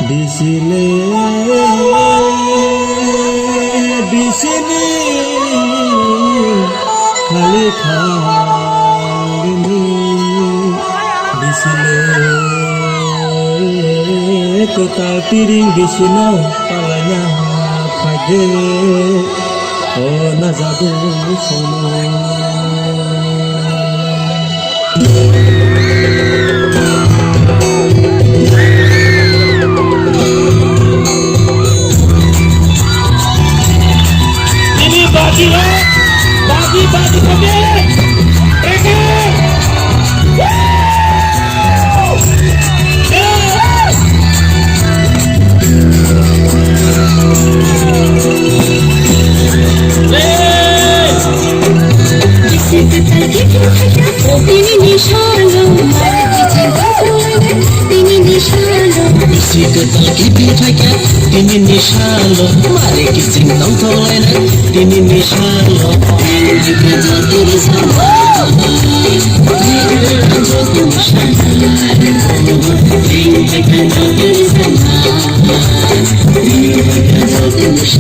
দিছিলে দিছিলি খালি খালি দিছিলে kota piring di sini palanya pagi oh nazabu sono ini bagi pagi Tini nishalo, mari kising tong tolena. Tini nishalo, tini kita tulis nama. Tini kita tulis nama. Tini kita tulis nama. Tini kita tulis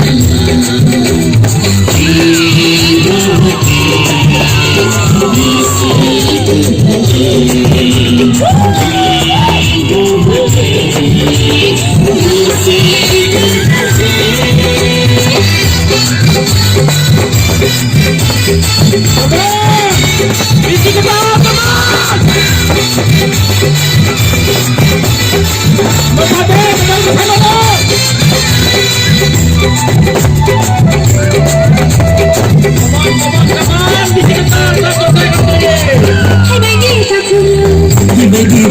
Baby,